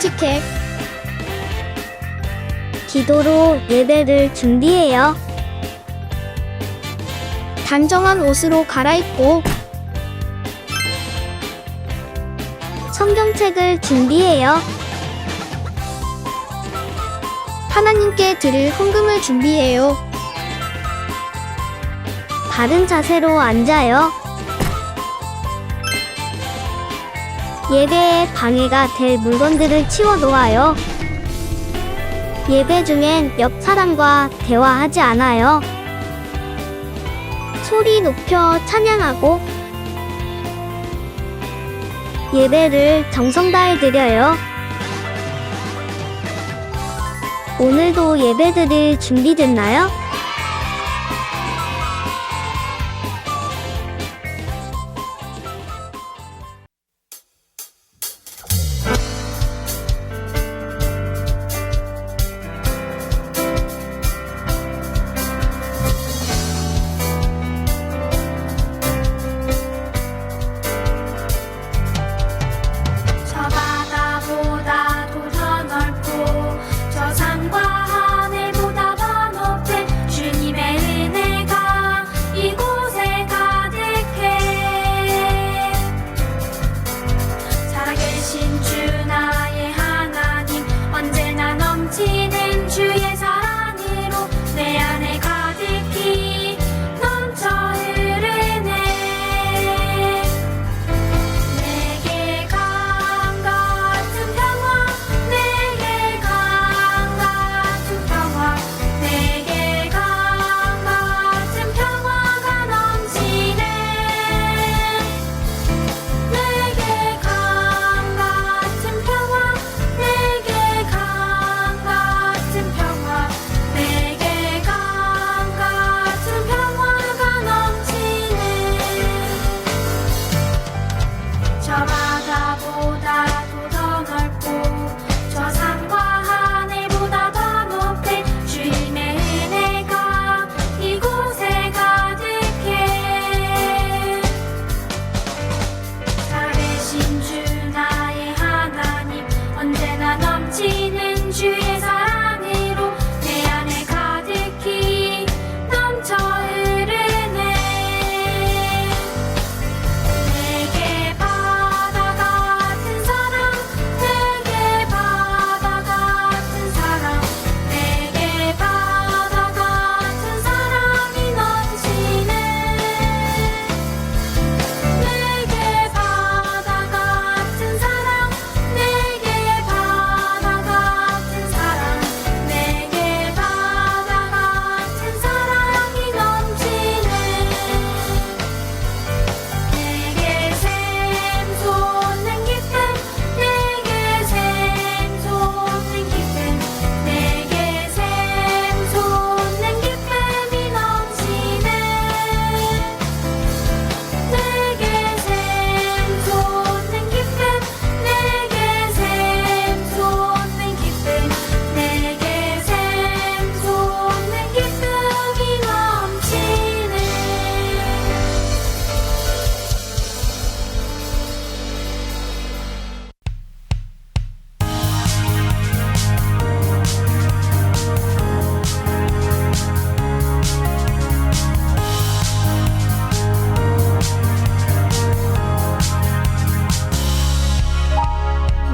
깜찍해. 기도로 예배를 준비해요. 단정한 옷으로 갈아입고 성경책을 준비해요. 하나님께 드릴 헌금을 준비해요. 바른 자세로 앉아요. 예배에 방해가 될 물건들을 치워 놓아요. 예배 중엔 옆 사람과 대화하지 않아요. 소리 높여 찬양하고 예배를 정성 다해 드려요. 오늘도 예배 드릴 준비됐나요? 저 바다보다도 더 넓고 저 산과 하늘보다 더 높은 주님의 은혜가 이곳에 가득해. 살아계신 주 나의 하나님, 언제나 넘치는 주의 사랑으로 내 안에 가득히 넘쳐 흐르네. 내게 강 같은 평화, 내게 강 같은 평화, 내게 강 같은 평화가 넘치네. 내게 강 같은 평화, 내게 강 같은 평화, 내게 강 같은 평화가 넘치네. 저 바다보다도 더 넓고 저 산과 하늘보다 더 높은 주님의 은혜가 이곳에 가득해. 살아계신 주 나의 하나님, 언제나 넘치는 주의 사랑으로 내 안에 가득히 넘쳐 흐르네. 내게 바다 같은 사랑, 내게 바다 같은 사랑, 내게 바다 같은 사랑이 넘치네. 내게 바다 같은 사랑, 내게 바다 같은 사랑, 내게 바다 같은 사랑이 넘치네. 내게 샘솟는 기쁨, 내게 샘솟는 기쁨, 내게 샘솟는 기쁨이 넘치네. 내게 샘솟는 기쁨, 내게 샘솟는 기쁨, 내게 샘솟는 기쁨이 넘치네.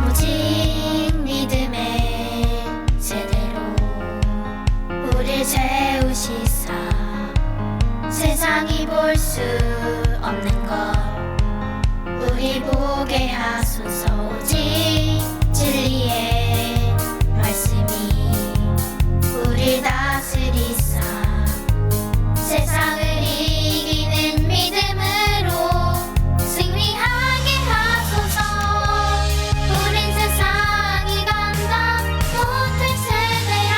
오직 믿음의 세대로 우릴 세우시사 세상이 볼 수 없는 것 우리 보게 하소서. 오직 진리의 말씀이 우릴 다스리사 세상을 이기는 믿음으로 승리하게 하소서. 우린 세상이 감당 못할 세대라.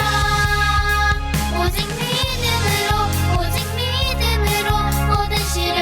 오직 믿음으로 모든 시련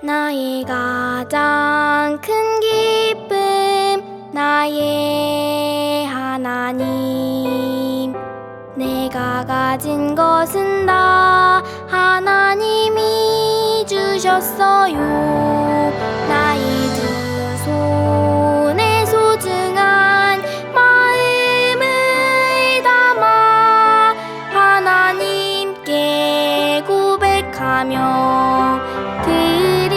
나의 가장 큰 기쁨 나의 하나님 내가 가진 것은 다 하나님이 주셨어요 나의 두 손에 소중한 마음을 담아 하나님께 고백하며 드립니다.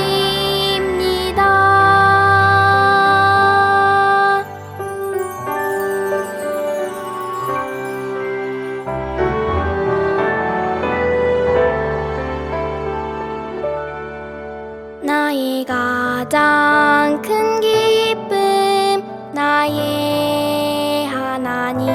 나의 가장 큰 기쁨 나의 하나님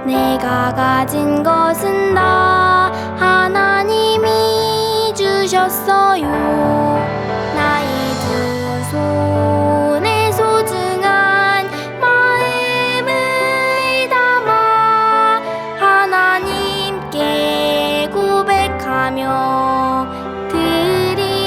내가 가진 것은 다 하나님이 주셨어요 나의 두 손에 소중한 마음을 담아 하나님께 고백하며 드립니다.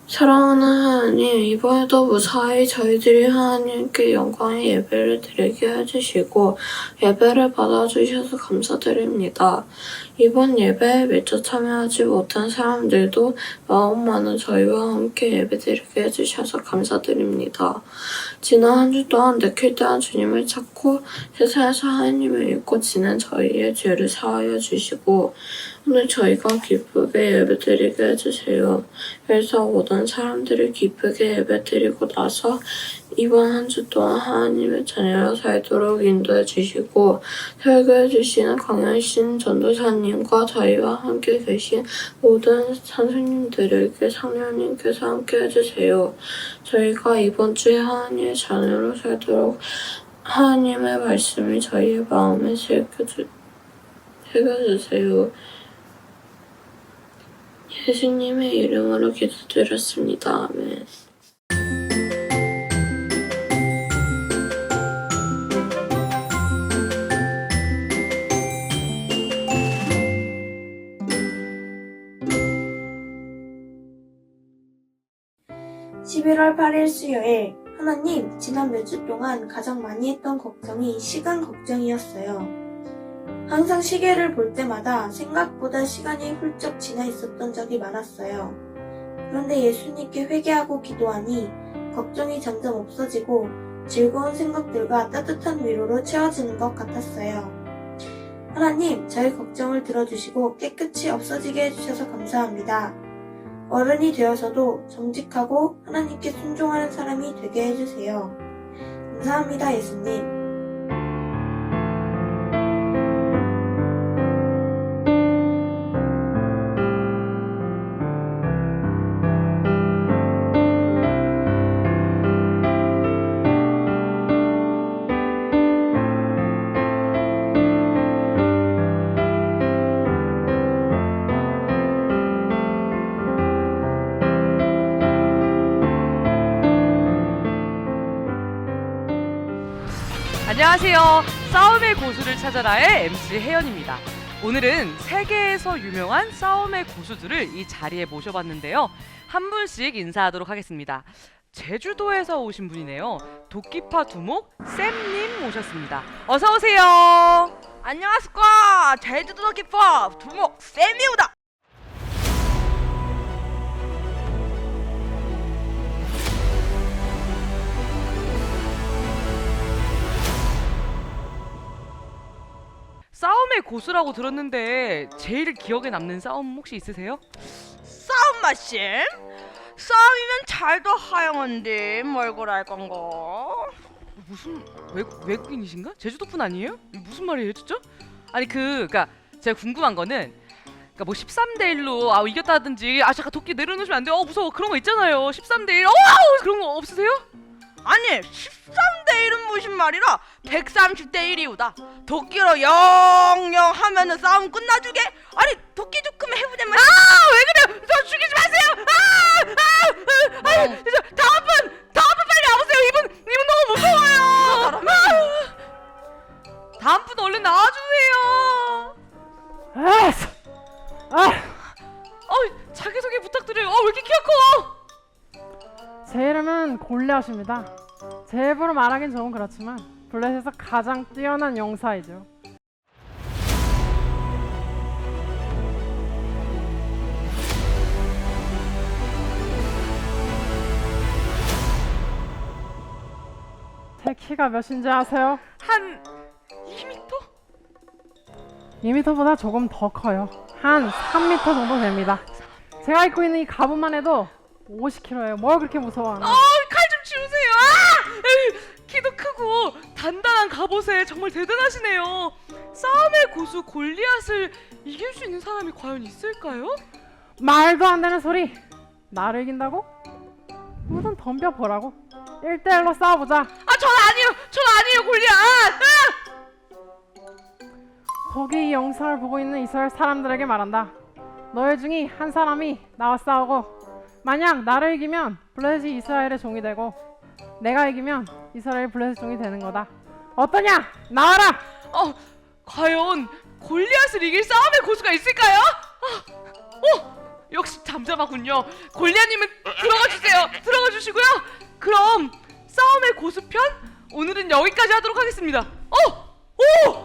사랑하는 하나님, 이번에도 무사히 저희들이 하나님께 영광의 예배를 드리게 해주시고 예배를 받아주셔서 감사드립니다. 이번 예배에 미처 참여하지 못한 사람들도 마음 많은 저희와 함께 예배드리게 해주셔서 감사드립니다. 지난 한 주 동안 느낄때한 주님을 찾고 세상에서 하나님을 믿고 지낸 저희의 죄를 사하여 주시고 오늘 저희가 기쁘게 예배드리게 해주세요. 그래서 모든 사람들이 기쁘게 예배드리고 나서 이번 한 주 동안 하나님의 자녀로 살도록 인도해 주시고 설교해 주시는 강현신 전도사님과 저희와 함께 계신 모든 선생님들에게 성령님께서 함께 해주세요. 저희가 이번 주에 하나님의 자녀로 살도록 하나님의 말씀이 저희의 마음에 새겨주세요. 예수님의 이름으로 기도드렸습니다. 아멘. (11월 8일) 수요일 하나님, 지난 몇 주 동안 가장 많이 했던 걱정이 시간 걱정이었어요. 항상 시계를 볼 때마다 생각보다 시간이 훌쩍 지나 있었던 적이 많았어요. 그런데 예수님께 회개하고 기도하니 걱정이 점점 없어지고 즐거운 생각들과 따뜻한 위로로 채워지는 것 같았어요. 하나님, 저희 걱정을 들어주시고 깨끗이 없어지게 해주셔서 감사합니다. 어른이 되어서도 정직하고 하나님께 순종하는 사람이 되게 해주세요. 감사합니다, 예수님. 안녕하세요. 싸움의 고수를 찾아라의 MC 혜연입니다. 오늘은 세계에서 유명한 싸움의 고수들을 이 자리에 모셔봤는데요. 한 분씩 인사하도록 하겠습니다. 제주도에서 오신 분이네요. 도끼파 두목 쌤님 모셨습니다. 어서 오세요. 안녕하십니까. 제주도 도끼파 두목 쌤이오다. 싸움의 고수라고 들었는데 제일 기억에 남는 싸움 혹시 있으세요? 싸움 마심? 싸움이면 잘도 하영한데 뭘 고랄 건가? 무슨 외국인이신가? 제주도 분 아니에요? 무슨 말이에요, 진짜? 아니 그러니까 제가 궁금한 거는 그러니까 뭐 13대 1로 이겼다든지 잠깐 도끼 내려놓으시면 안 돼요. 무서워. 그런 거 있잖아요. 13대 1. 그런 거 없으세요? 아니 13대 1은 무슨 말이라 130대 1이오다. 도끼로 영영 하면은 싸움 끝나주게? 아니 도끼 조금 해보자면 왜 그래요? 저 죽이지 마세요. 다음 분 빨리 와보세요. 이분 제 이름은 골리앗입니다. 제 입으로 말하긴 조금 그렇지만 블레셋에서 가장 뛰어난 용사이죠. 제 키가 몇인지 아세요? 한 2m? 2m보다 조금 더 커요. 한 3m 정도 됩니다. 제가 입고 있는 이 갑옷만 해도 50kg예요. 뭘 그렇게 무서워하나? 칼 좀 치우세요. 아! 에이, 키도 크고 단단한 갑옷에 정말 대단하시네요. 싸움의 고수 골리앗을 이길 수 있는 사람이 과연 있을까요? 말도 안 되는 소리! 나를 이긴다고? 우선 덤벼보라고. 1대1로 싸워보자. 전 아니에요, 골리앗. 거기 이 영상을 보고 있는 이스라엘 사람들에게 말한다. 너희 중에 한 사람이 나와 싸우고 만약 나를 이기면 블레셋이 이스라엘의 종이 되고 내가 이기면 이스라엘이 블레셋 종이 되는 거다. 어떠냐? 나와라! 과연 골리앗을 이길 싸움의 고수가 있을까요? 역시 잠잠하군요. 골리앗님은 들어가 주세요. 들어가 주시고요. 그럼 싸움의 고수편 오늘은 여기까지 하도록 하겠습니다.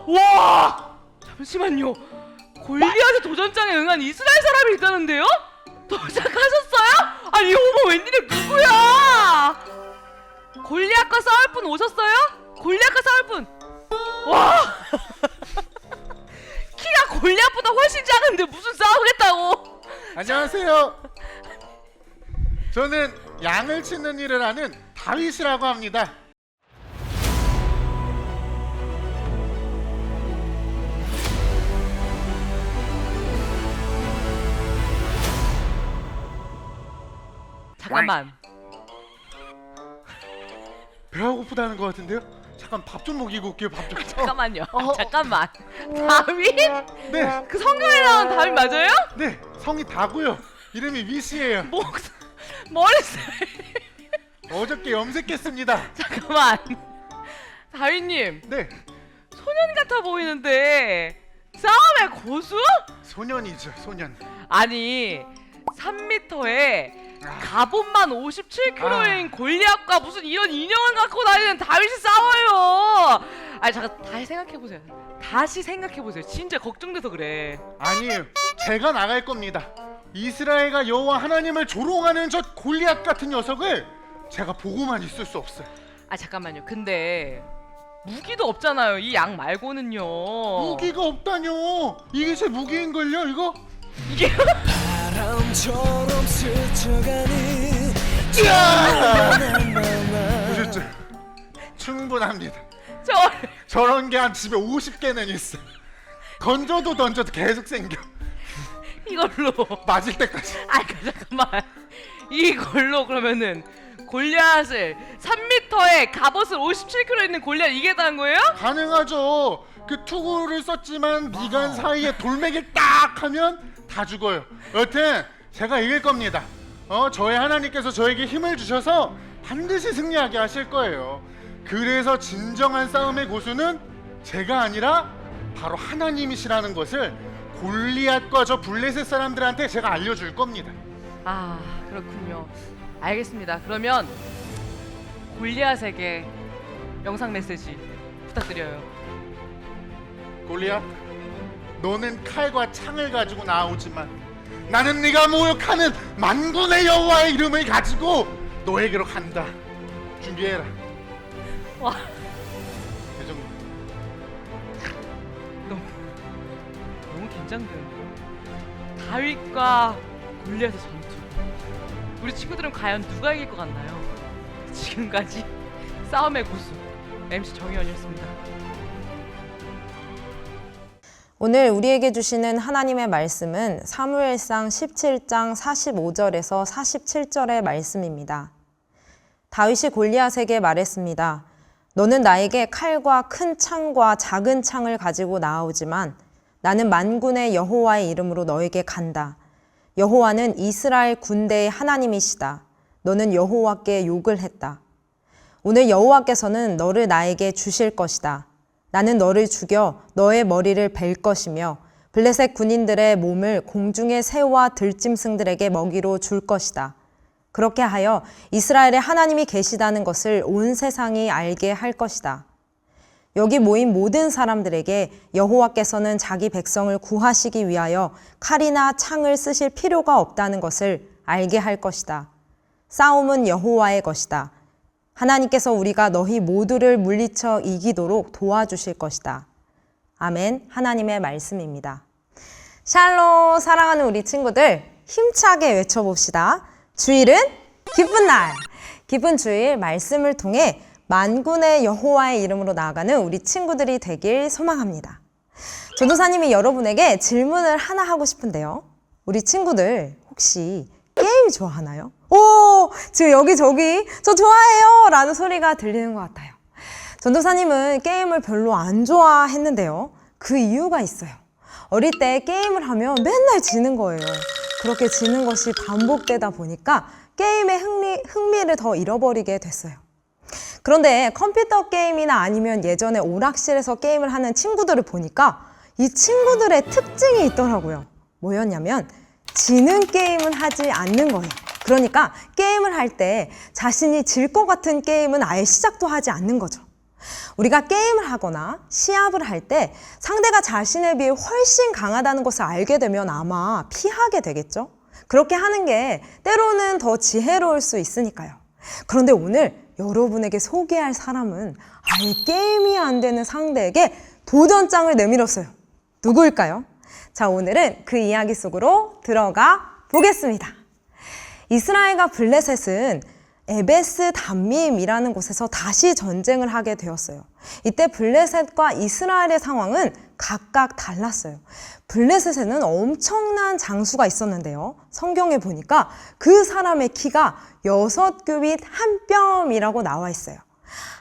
와! 잠시만요. 골리앗의 도전장에 응한 이스라엘 사람이 있다는데요? 도착하셨어요? 아니 어머 웬일이야, 누구야? 골리앗과 싸울 분 오셨어요? 골리앗과 싸울 분. 와! 키가 골리앗보다 훨씬 작은데 무슨 싸우겠다고? 안녕하세요. 저는 양을 치는 일을 하는 다윗이라고 합니다. 잠깐만. 배가 고프다는 것 같은데요? 잠깐 밥 좀 먹이고 올게요. 밥 좀. 잠깐만요. 잠깐만. 다윗? 네, 그 성경에 나온 다윗 맞아요? 네, 성이 다고요. 이름이 위시예요. 머리 스타일. 어저께 염색했습니다. 잠깐만. 다윗님, 네, 소년 같아 보이는데 싸움의 고수? 소년이죠, 소년. 아니 3m에 갑옷만 57kg인 골리앗과 무슨 이런 인형을 갖고 다니는 다윗이 싸워요. 아니 잠깐 다시 생각해보세요. 다시 생각해보세요. 진짜 걱정돼서 그래. 아니에요. 제가 나갈 겁니다. 이스라엘과 여호와 하나님을 조롱하는 저 골리앗 같은 녀석을 제가 보고만 있을 수 없어요. 아 잠깐만요. 근데 무기도 없잖아요. 이 양 말고는요. 무기가 없다뇨. 이게 제 무기인걸요, 이거? 이게 바람처럼 스쳐가는 보셨죠? 충분합니다. 저 저런 게 한 집에 50개는 있어. 던져도 계속 생겨. 이걸로 맞을 때까지. 잠깐만. 이걸로 그러면은 골리앗을 3m에 갑옷을 57kg 있는 골리앗 이기겠다는 거예요? 가능하죠. 그 투구를 썼지만 미간 사이에 돌멩이를 딱 하면 다 죽어요. 여튼 제가 이길 겁니다. 저의 하나님께서 저에게 힘을 주셔서 반드시 승리하게 하실 거예요. 그래서 진정한 싸움의 고수는 제가 아니라 바로 하나님이시라는 것을 골리앗과 저 블레셋 사람들한테 제가 알려줄 겁니다. 아 그렇군요. 알겠습니다. 그러면 골리앗에게 영상 메시지 부탁드려요. 골리앗, 너는 칼과 창을 가지고 나오지만 나는 네가 모욕하는 만군의 여호와의 이름을 가지고 너에게로 간다. 준비해라. 와 그 정도. 너무 긴장되는데요. 다윗과 골리앗의 전투. 우리 친구들은 과연 누가 이길 것 같나요? 지금까지 싸움의 고수 MC 정희원이었습니다. 오늘 우리에게 주시는 하나님의 말씀은 사무엘상 17장 45절에서 47절의 말씀입니다. 다윗이 골리앗에게 말했습니다. 너는 나에게 칼과 큰 창과 작은 창을 가지고 나오지만 나는 만군의 여호와의 이름으로 너에게 간다. 여호와는 이스라엘 군대의 하나님이시다. 너는 여호와께 욕을 했다. 오늘 여호와께서는 너를 나에게 주실 것이다. 나는 너를 죽여 너의 머리를 벨 것이며 블레셋 군인들의 몸을 공중의 새와 들짐승들에게 먹이로 줄 것이다. 그렇게 하여 이스라엘에 하나님이 계시다는 것을 온 세상이 알게 할 것이다. 여기 모인 모든 사람들에게 여호와께서는 자기 백성을 구하시기 위하여 칼이나 창을 쓰실 필요가 없다는 것을 알게 할 것이다. 싸움은 여호와의 것이다. 하나님께서 우리가 너희 모두를 물리쳐 이기도록 도와주실 것이다. 아멘. 하나님의 말씀입니다. 샬롬, 사랑하는 우리 친구들, 힘차게 외쳐봅시다. 주일은 기쁜 날. 기쁜 주일 말씀을 통해 만군의 여호와의 이름으로 나아가는 우리 친구들이 되길 소망합니다. 전도사님이 여러분에게 질문을 하나 하고 싶은데요. 우리 친구들 혹시 게임 좋아하나요? 오, 지금 여기저기 저 좋아해요 라는 소리가 들리는 것 같아요. 전도사님은 게임을 별로 안 좋아했는데요. 그 이유가 있어요. 어릴 때 게임을 하면 맨날 지는 거예요. 그렇게 지는 것이 반복되다 보니까 게임의 흥미를 더 잃어버리게 됐어요. 그런데 컴퓨터 게임이나 아니면 예전에 오락실에서 게임을 하는 친구들을 보니까 이 친구들의 특징이 있더라고요. 뭐였냐면 지는 게임은 하지 않는 거예요. 그러니까 게임을 할 때 자신이 질 것 같은 게임은 아예 시작도 하지 않는 거죠. 우리가 게임을 하거나 시합을 할 때 상대가 자신에 비해 훨씬 강하다는 것을 알게 되면 아마 피하게 되겠죠? 그렇게 하는 게 때로는 더 지혜로울 수 있으니까요. 그런데 오늘 여러분에게 소개할 사람은 아예 게임이 안 되는 상대에게 도전장을 내밀었어요. 누구일까요? 자, 오늘은 그 이야기 속으로 들어가 보겠습니다. 이스라엘과 블레셋은 에베스 담밈이라는 곳에서 다시 전쟁을 하게 되었어요. 이때 블레셋과 이스라엘의 상황은 각각 달랐어요. 블레셋에는 엄청난 장수가 있었는데요. 성경에 보니까 그 사람의 키가 6규빗 1뼘이라고 나와 있어요.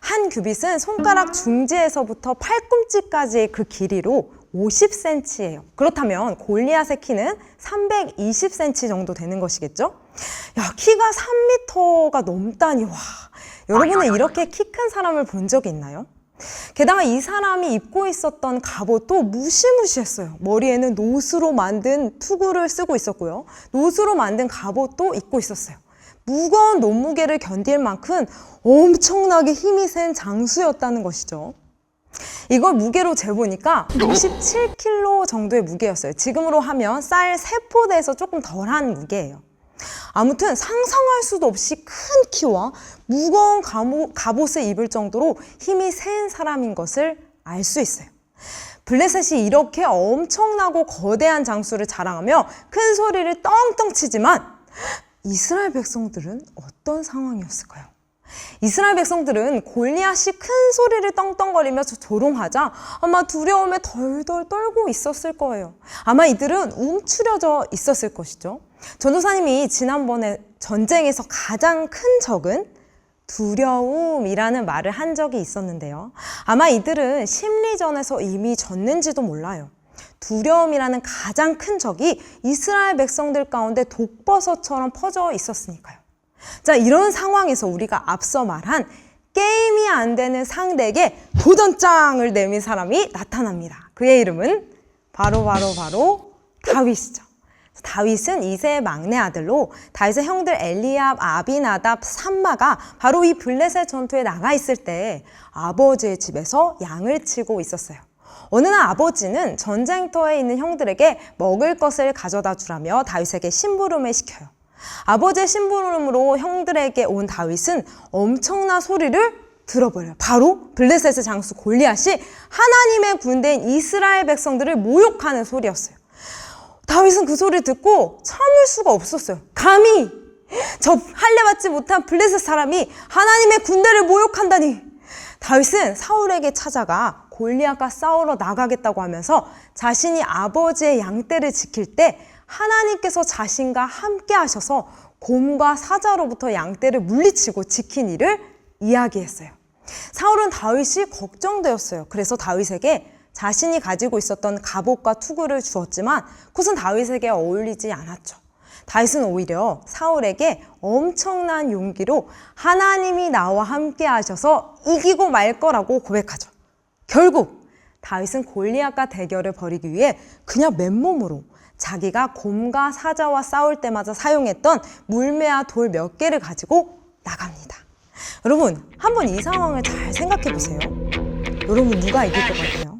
한 규빗은 손가락 중지에서부터 팔꿈치까지의 그 길이로 50cm예요. 그렇다면 골리앗의 키는 320cm 정도 되는 것이겠죠? 야, 키가 3m가 넘다니, 와. 여러분은 이렇게 키 큰 사람을 본 적이 있나요? 게다가 이 사람이 입고 있었던 갑옷도 무시무시했어요. 머리에는 노수로 만든 투구를 쓰고 있었고요. 노수로 만든 갑옷도 입고 있었어요. 무거운 몸무게를 견딜 만큼 엄청나게 힘이 센 장수였다는 것이죠. 이걸 무게로 재보니까 57kg 정도의 무게였어요. 지금으로 하면 쌀 3포대에서 조금 덜한 무게예요. 아무튼 상상할 수도 없이 큰 키와 무거운 갑옷을 입을 정도로 힘이 센 사람인 것을 알 수 있어요. 블레셋이 이렇게 엄청나고 거대한 장수를 자랑하며 큰 소리를 떵떵 치지만 이스라엘 백성들은 어떤 상황이었을까요? 이스라엘 백성들은 골리앗이 큰 소리를 떵떵거리면서 조롱하자 아마 두려움에 덜덜 떨고 있었을 거예요. 아마 이들은 움츠려져 있었을 것이죠. 전도사님이 지난번에 전쟁에서 가장 큰 적은 두려움이라는 말을 한 적이 있었는데요. 아마 이들은 심리전에서 이미 졌는지도 몰라요. 두려움이라는 가장 큰 적이 이스라엘 백성들 가운데 독버섯처럼 퍼져 있었으니까요. 자, 이런 상황에서 우리가 앞서 말한 게임이 안 되는 상대에게 도전장을 내민 사람이 나타납니다. 그의 이름은 바로 다윗이죠. 다윗은 이새의 막내 아들로 다윗의 형들 엘리압, 아비나답, 삼마가 바로 이 블레셋 전투에 나가 있을 때 아버지의 집에서 양을 치고 있었어요. 어느 날 아버지는 전쟁터에 있는 형들에게 먹을 것을 가져다 주라며 다윗에게 심부름을 시켜요. 아버지의 심부름으로 형들에게 온 다윗은 엄청난 소리를 들어버려요. 바로 블레셋의 장수 골리앗이 하나님의 군대인 이스라엘 백성들을 모욕하는 소리였어요. 다윗은 그 소리를 듣고 참을 수가 없었어요. 감히 저 할례받지 못한 블레셋 사람이 하나님의 군대를 모욕한다니. 다윗은 사울에게 찾아가 골리앗과 싸우러 나가겠다고 하면서 자신이 아버지의 양떼를 지킬 때 하나님께서 자신과 함께 하셔서 곰과 사자로부터 양떼를 물리치고 지킨 일을 이야기했어요. 사울은 다윗이 걱정되었어요. 그래서 다윗에게 자신이 가지고 있었던 갑옷과 투구를 주었지만 그것은 다윗에게 어울리지 않았죠. 다윗은 오히려 사울에게 엄청난 용기로 하나님이 나와 함께 하셔서 이기고 말 거라고 고백하죠. 결국 다윗은 골리앗과 대결을 벌이기 위해 그냥 맨몸으로 자기가 곰과 사자와 싸울 때마다 사용했던 물매와 돌 몇 개를 가지고 나갑니다. 여러분, 한번 이 상황을 잘 생각해 보세요. 여러분, 누가 이길 것 같아요?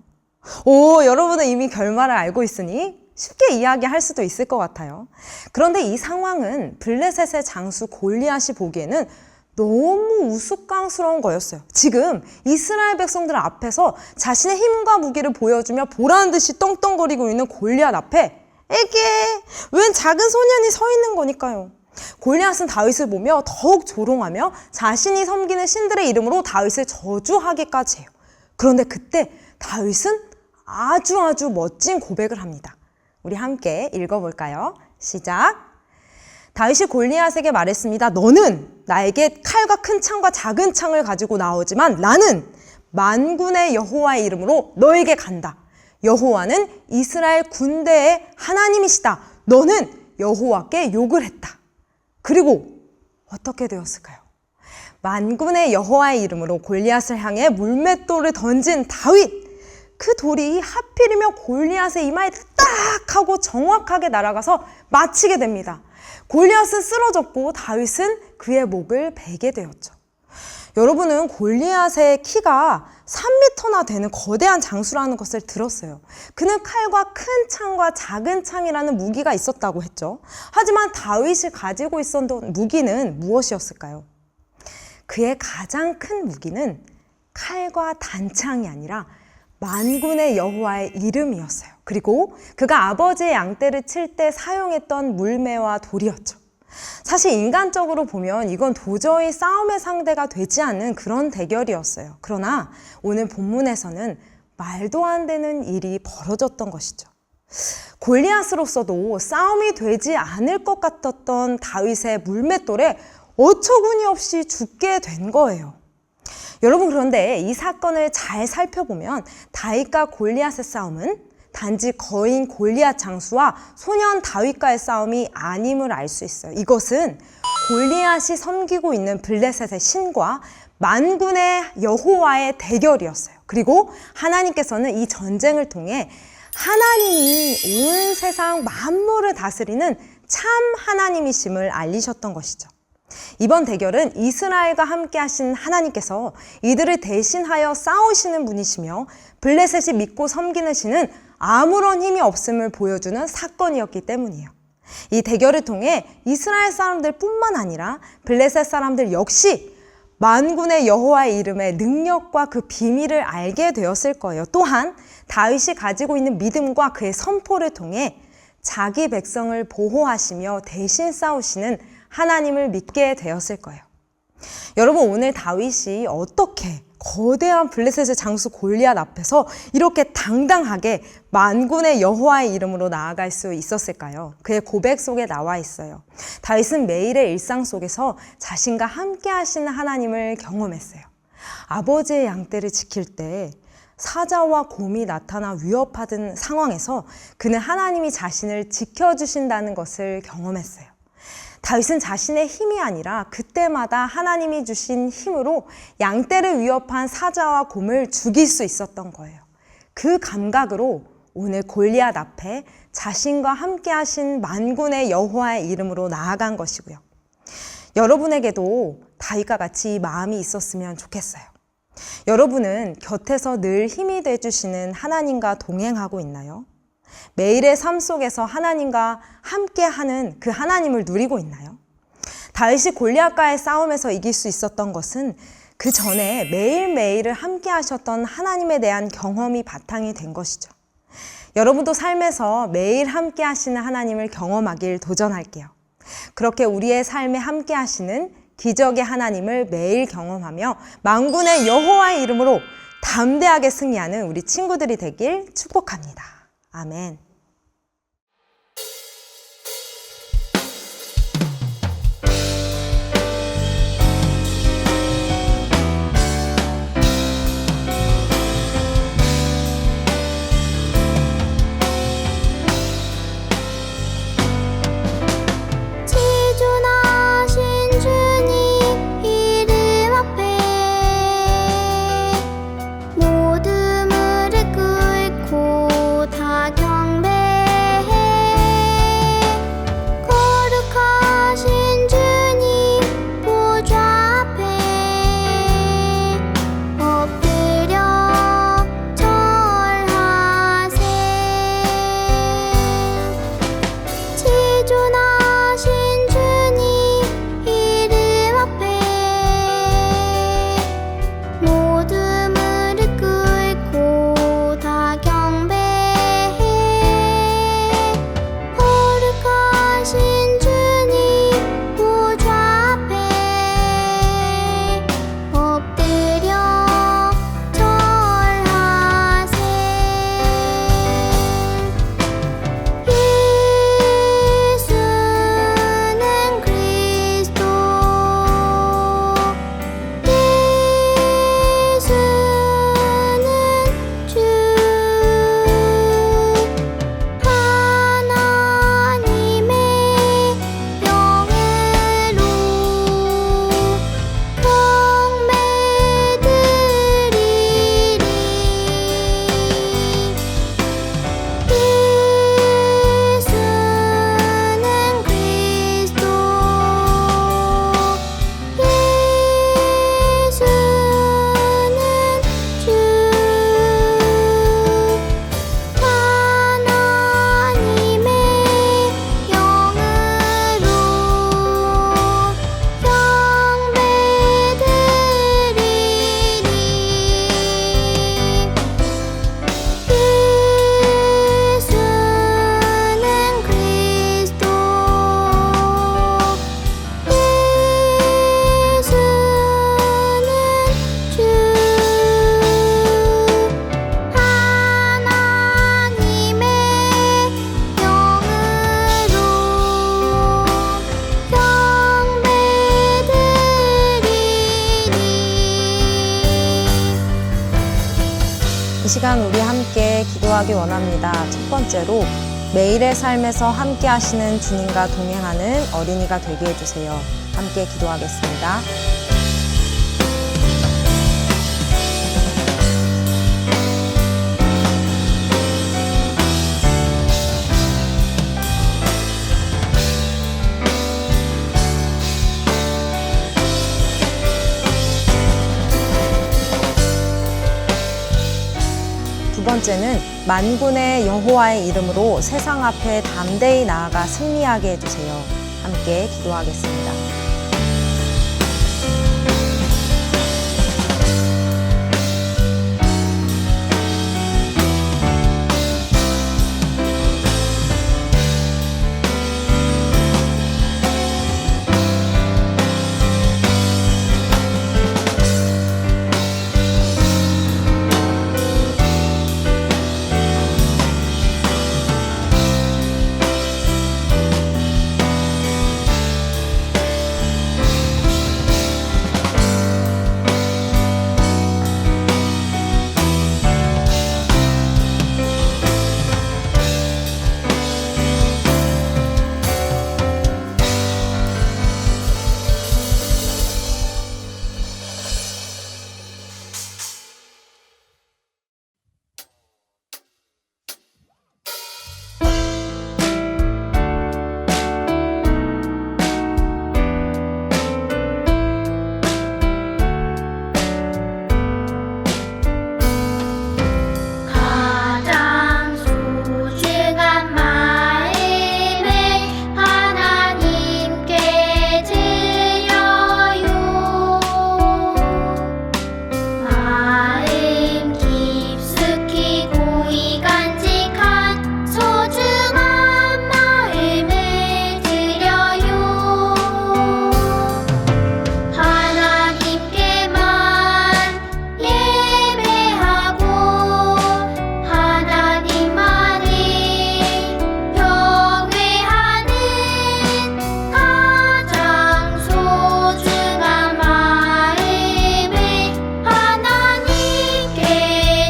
여러분은 이미 결말을 알고 있으니 쉽게 이야기할 수도 있을 것 같아요. 그런데 이 상황은 블레셋의 장수 골리앗이 보기에는 너무 우스꽝스러운 거였어요. 지금 이스라엘 백성들 앞에서 자신의 힘과 무기를 보여주며 보라는 듯이 떵떵거리고 있는 골리앗 앞에 웬 작은 소년이 서 있는 거니까요. 골리앗은 다윗을 보며 더욱 조롱하며 자신이 섬기는 신들의 이름으로 다윗을 저주하기까지 해요. 그런데 그때 다윗은 아주 멋진 고백을 합니다. 우리 함께 읽어볼까요? 시작! 다윗이 골리앗에게 말했습니다. 너는 나에게 칼과 큰 창과 작은 창을 가지고 나오지만 나는 만군의 여호와의 이름으로 너에게 간다. 여호와는 이스라엘 군대의 하나님이시다. 너는 여호와께 욕을 했다. 그리고 어떻게 되었을까요? 만군의 여호와의 이름으로 골리앗을 향해 물맷돌을 던진 다윗. 그 돌이 하필이면 골리앗의 이마에 딱 하고 정확하게 날아가서 맞히게 됩니다. 골리앗은 쓰러졌고 다윗은 그의 목을 베게 되었죠. 여러분은 골리앗의 키가 3m나 되는 거대한 장수라는 것을 들었어요. 그는 칼과 큰 창과 작은 창이라는 무기가 있었다고 했죠. 하지만 다윗이 가지고 있었던 무기는 무엇이었을까요? 그의 가장 큰 무기는 칼과 단창이 아니라 만군의 여호와의 이름이었어요. 그리고 그가 아버지의 양떼를 칠 때 사용했던 물매와 돌이었죠. 사실 인간적으로 보면 이건 도저히 싸움의 상대가 되지 않는 그런 대결이었어요. 그러나 오늘 본문에서는 말도 안 되는 일이 벌어졌던 것이죠. 골리앗으로서도 싸움이 되지 않을 것 같았던 다윗의 물맷돌에 어처구니 없이 죽게 된 거예요. 여러분, 그런데 이 사건을 잘 살펴보면 다윗과 골리앗의 싸움은 단지 거인 골리앗 장수와 소년 다윗과의 싸움이 아님을 알 수 있어요. 이것은 골리앗이 섬기고 있는 블레셋의 신과 만군의 여호와의 대결이었어요. 그리고 하나님께서는 이 전쟁을 통해 하나님이 온 세상 만물을 다스리는 참 하나님이심을 알리셨던 것이죠. 이번 대결은 이스라엘과 함께 하신 하나님께서 이들을 대신하여 싸우시는 분이시며 블레셋이 믿고 섬기는 신은 아무런 힘이 없음을 보여주는 사건이었기 때문이에요. 이 대결을 통해 이스라엘 사람들 뿐만 아니라 블레셋 사람들 역시 만군의 여호와의 이름의 능력과 그 비밀을 알게 되었을 거예요. 또한 다윗이 가지고 있는 믿음과 그의 선포를 통해 자기 백성을 보호하시며 대신 싸우시는 하나님을 믿게 되었을 거예요. 여러분, 오늘 다윗이 어떻게 거대한 블레셋의 장수 골리앗 앞에서 이렇게 당당하게 만군의 여호와의 이름으로 나아갈 수 있었을까요? 그의 고백 속에 나와 있어요. 다윗은 매일의 일상 속에서 자신과 함께 하시는 하나님을 경험했어요. 아버지의 양떼를 지킬 때 사자와 곰이 나타나 위협하던 상황에서 그는 하나님이 자신을 지켜주신다는 것을 경험했어요. 다윗은 자신의 힘이 아니라 그때마다 하나님이 주신 힘으로 양떼를 위협한 사자와 곰을 죽일 수 있었던 거예요. 그 감각으로 오늘 골리앗 앞에 자신과 함께 하신 만군의 여호와의 이름으로 나아간 것이고요. 여러분에게도 다윗과 같이 이 마음이 있었으면 좋겠어요. 여러분은 곁에서 늘 힘이 돼주시는 하나님과 동행하고 있나요? 매일의 삶 속에서 하나님과 함께하는 그 하나님을 누리고 있나요? 다윗이 골리앗과의 싸움에서 이길 수 있었던 것은 그 전에 매일매일을 함께 하셨던 하나님에 대한 경험이 바탕이 된 것이죠. 여러분도 삶에서 매일 함께 하시는 하나님을 경험하길 도전할게요. 그렇게 우리의 삶에 함께 하시는 기적의 하나님을 매일 경험하며 만군의 여호와의 이름으로 담대하게 승리하는 우리 친구들이 되길 축복합니다. 아멘. 지존하신 주님 이름 앞에 모두 무릎 꿇고 다 경배 이 시간 우리 함께 기도하기 원합니다. 첫 번째로 매일의 삶에서 함께 하시는 주님과 동행하는 어린이가 되게 해주세요. 함께 기도하겠습니다. 두 번째는 만군의 여호와의 이름으로 세상 앞에 담대히 나아가 승리하게 해주세요. 함께 기도하겠습니다. 가장 소중한 마음을 하나님께 드려요. 마음 깊숙이 고이 간직한 소중한 마음을 드려요. 하나님께만 예배하고 하나님만을 경외하는 가장 소중한 마음을 하나님께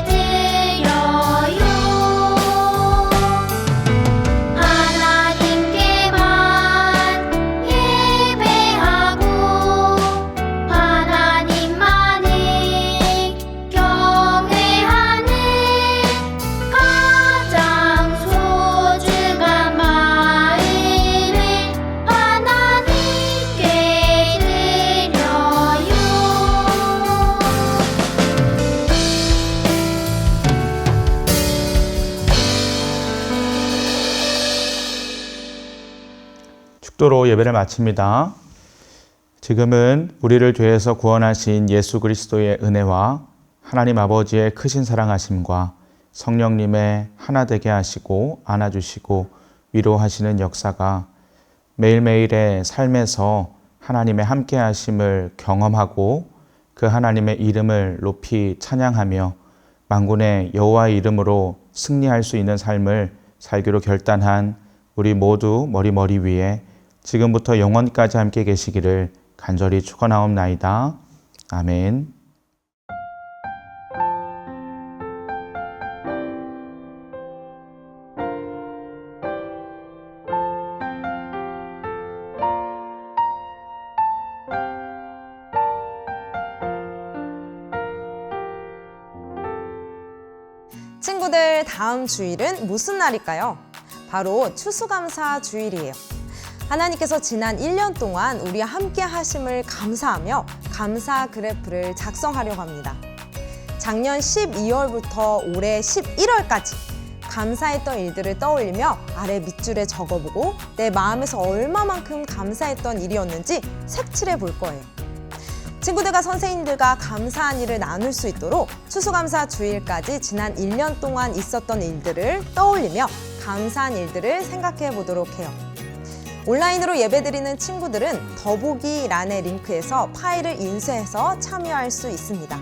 드려요. 하나님께만 예배하고 하나님만을 경외하는 가장 소중한 마음을 하나님께 축도로 예배를 마칩니다. 지금은 우리를 죄에서 구원하신 예수 그리스도의 은혜와 하나님 아버지의 크신 사랑하심과 성령님의 하나 되게 하시고 안아주시고 위로하시는 역사가 매일매일의 삶에서 하나님의 함께 하심을 경험하고 그 하나님의 이름을 높이 찬양하며 만군의 여호와의 이름으로 승리할 수 있는 삶을 살기로 결단한 우리 모두 머리 위에 지금부터 영원까지 함께 계시기를 간절히 축원하옵나이다. 아멘. 친구들, 다음 주일은 무슨 날일까요? 바로 추수감사 주일이에요. 하나님께서 지난 1년 동안 우리와 함께 하심을 감사하며 감사 그래프를 작성하려고 합니다. 작년 12월부터 올해 11월까지 감사했던 일들을 떠올리며 아래 밑줄에 적어보고 내 마음에서 얼마만큼 감사했던 일이었는지 색칠해 볼 거예요. 친구들과 선생님들과 감사한 일을 나눌 수 있도록 추수감사 주일까지 지난 1년 동안 있었던 일들을 떠올리며 감사한 일들을 생각해 보도록 해요. 온라인으로 예배드리는 친구들은 더보기란의 링크에서 파일을 인쇄해서 참여할 수 있습니다.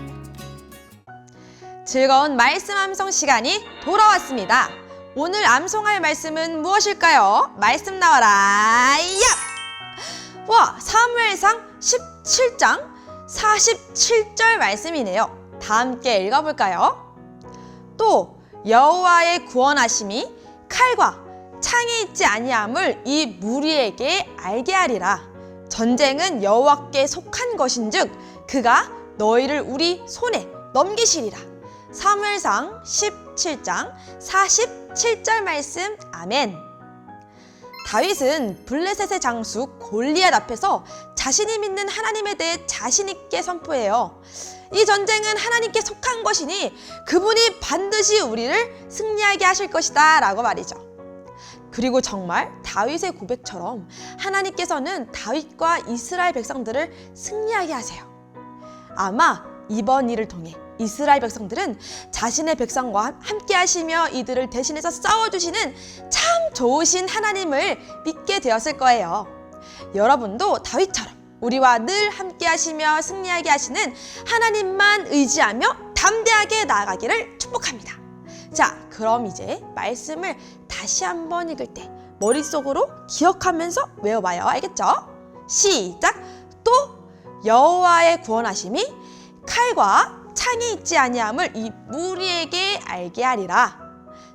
즐거운 말씀 암송 시간이 돌아왔습니다. 오늘 암송할 말씀은 무엇일까요? 말씀 나와라. 야! 와, 사무엘상 17장 47절 말씀이네요. 다 함께 읽어볼까요? 또 여호와의 구원하심이 칼과 창에 있지 아니함을 이 무리에게 알게 하리라. 전쟁은 여호와께 속한 것인즉 그가 너희를 우리 손에 넘기시리라. 사무엘상 17장 47절 말씀. 아멘. 다윗은 블레셋의 장수 골리앗 앞에서 자신이 믿는 하나님에 대해 자신 있게 선포해요. 이 전쟁은 하나님께 속한 것이니 그분이 반드시 우리를 승리하게 하실 것이다 라고 말이죠. 그리고 정말 다윗의 고백처럼 하나님께서는 다윗과 이스라엘 백성들을 승리하게 하세요. 아마 이번 일을 통해 이스라엘 백성들은 자신의 백성과 함께 하시며 이들을 대신해서 싸워주시는 참 좋으신 하나님을 믿게 되었을 거예요. 여러분도 다윗처럼 우리와 늘 함께 하시며 승리하게 하시는 하나님만 의지하며 담대하게 나아가기를 축복합니다. 자, 그럼 이제 말씀을 다시 한번 읽을 때 머릿속으로 기억하면서 외워봐요. 알겠죠? 시작! 또 여호와의 구원하심이 칼과 창에 있지 아니함을 이 무리에게 알게 하리라.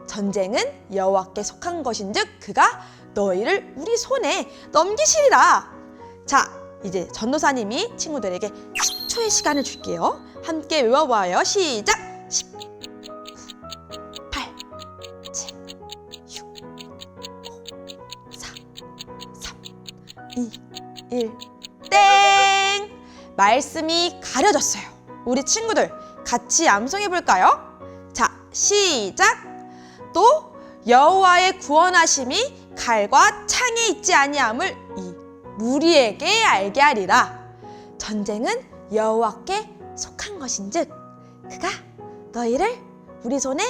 전쟁은 여호와께 속한 것인즉 그가 너희를 우리 손에 넘기시리라. 자, 이제 전도사님이 친구들에게 10초의 시간을 줄게요. 함께 외워봐요. 시작! 10, 9, 8, 7, 6, 5, 4, 3, 2, 1, 땡! 말씀이 가려졌어요. 우리 친구들 같이 암송해 볼까요? 자, 시작! 또 여호와의 구원하심이 칼과 창에 있지 아니함을 이 무리에게 알게 하리라. 전쟁은 여호와께 속한 것인즉 그가 너희를 우리 손에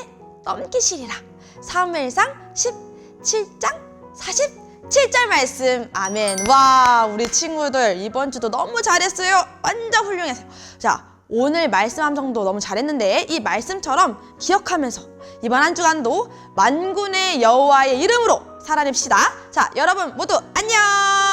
넘기시리라. 사무엘상 17장 47절 말씀. 아멘. 와, 우리 친구들 이번 주도 너무 잘했어요. 완전 훌륭했어요. 자, 오늘 말씀 함성도 너무 잘했는데 이 말씀처럼 기억하면서 이번 한 주간도 만군의 여호와의 이름으로 살아냅시다. 자, 여러분 모두 안녕.